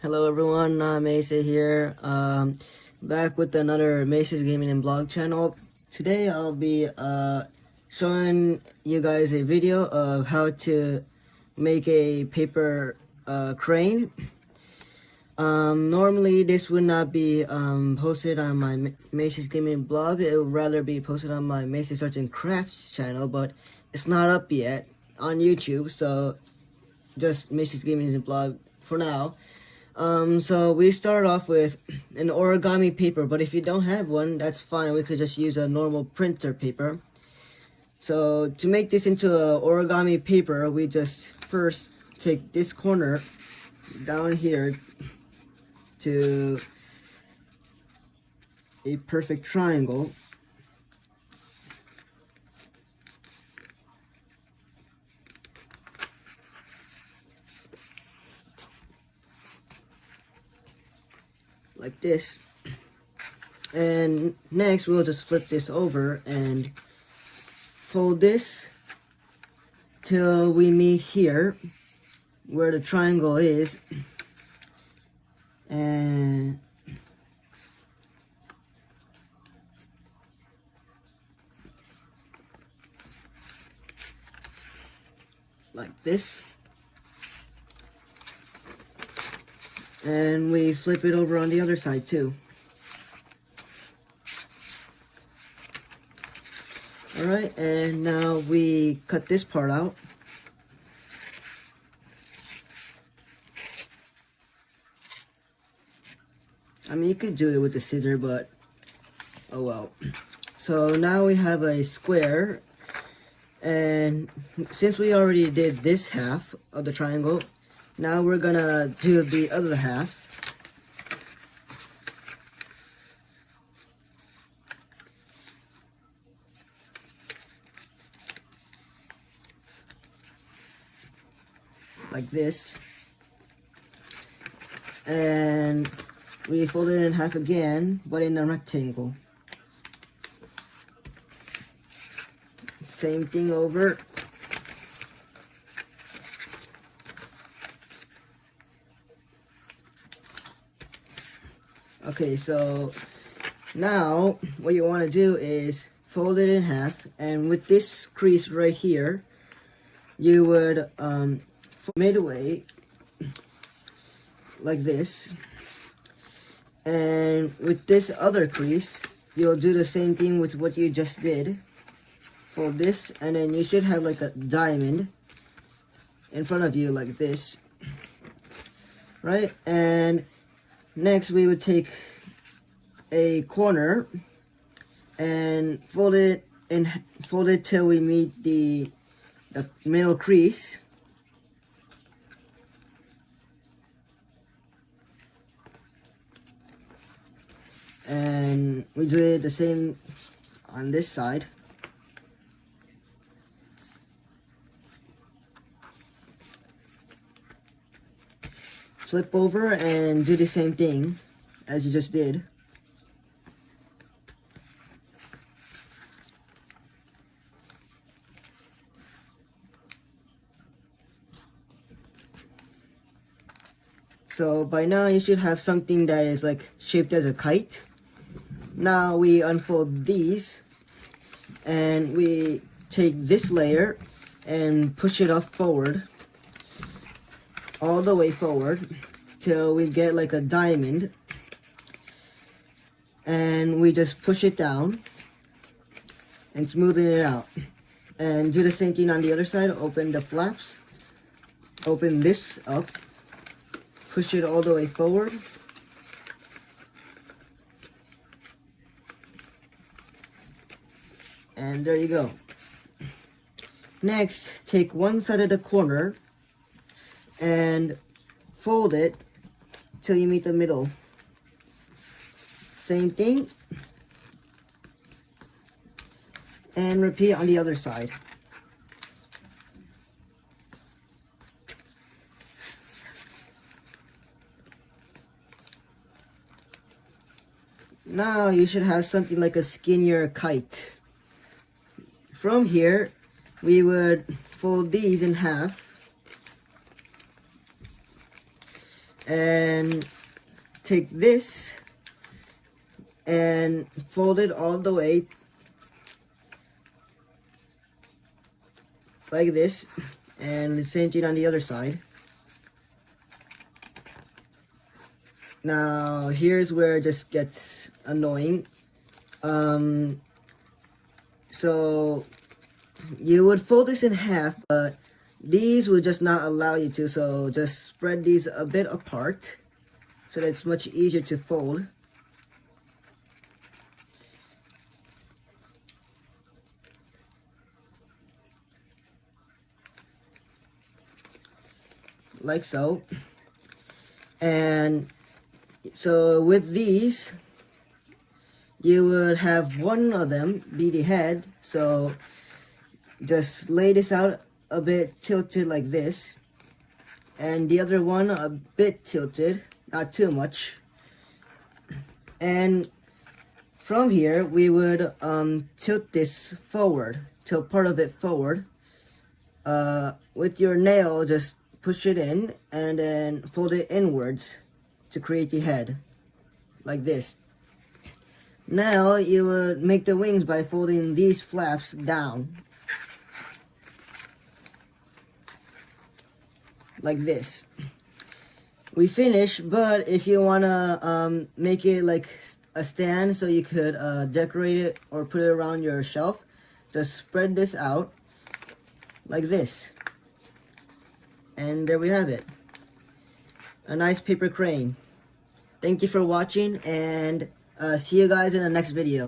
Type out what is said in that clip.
Hello everyone, Mesa here, back with another Mesa's Gaming and Blog channel. Today I'll be showing you guys a video of how to make a paper crane. Normally this would not be posted on my Mesa's Gaming blog. It would rather be posted on my Mesa's Arts and Crafts channel, but it's not up yet on YouTube, so just Mesa's Gaming and Blog for now. So we start off with an origami paper, but if you don't have one, that's fine. We could just use a normal printer paper. So to make this into a origami paper, we just first take this corner down here to a perfect triangle. Like this. And next we'll just flip this over and fold this till we meet here where the triangle is, and like this. And we flip it over on the other side too. Alright, and now we cut this part out. I mean, you could do it with the scissor, but oh well. So now we have a square, and since we already did this half of the triangle, now we're gonna do the other half. Like this. And we fold it in half again, but in a rectangle. Same thing over. Okay, so now what you want to do is fold it in half, and with this crease right here, you would midway like this, and with this other crease, you'll do the same thing with what you just did. Fold this, and then you should have like a diamond in front of you like this, right? And next, we would take a corner and fold it till we meet the middle crease. And we do it the same on this side. Flip over and do the same thing as you just did. So by now you should have something that is like shaped as a kite. Now we unfold these, and we take this layer and push it up forward, all the way forward till we get like a diamond, and we just push it down and smoothen it out. And do the same thing on the other side. Open the flaps, open this up, push it all the way forward, and there you go. Next, take one side of the corner and fold it till you meet the middle. Same thing, and repeat on the other side. Now you should have something like a skinnier kite. From here, we would fold these in half and take this and fold it all the way like this, and the same thing on the other side. Now here's where it just gets annoying. So you would fold this in half, but these will just not allow you to, so just spread these a bit apart so that it's much easier to fold. Like so. And so with these, you would have one of them be the head, so just lay this out a bit tilted like this, and the other one a bit tilted, not too much. And from here we would tilt this forward, tilt part of it forward. With your nail, just push it in and then fold it inwards to create the head, like this. Now you would make the wings by folding these flaps down, like this. We finish, but if you wanna make it like a stand so you could decorate it or put it around your shelf, just spread this out like this. And there we have it. A nice paper crane. Thank you for watching, and see you guys in the next video.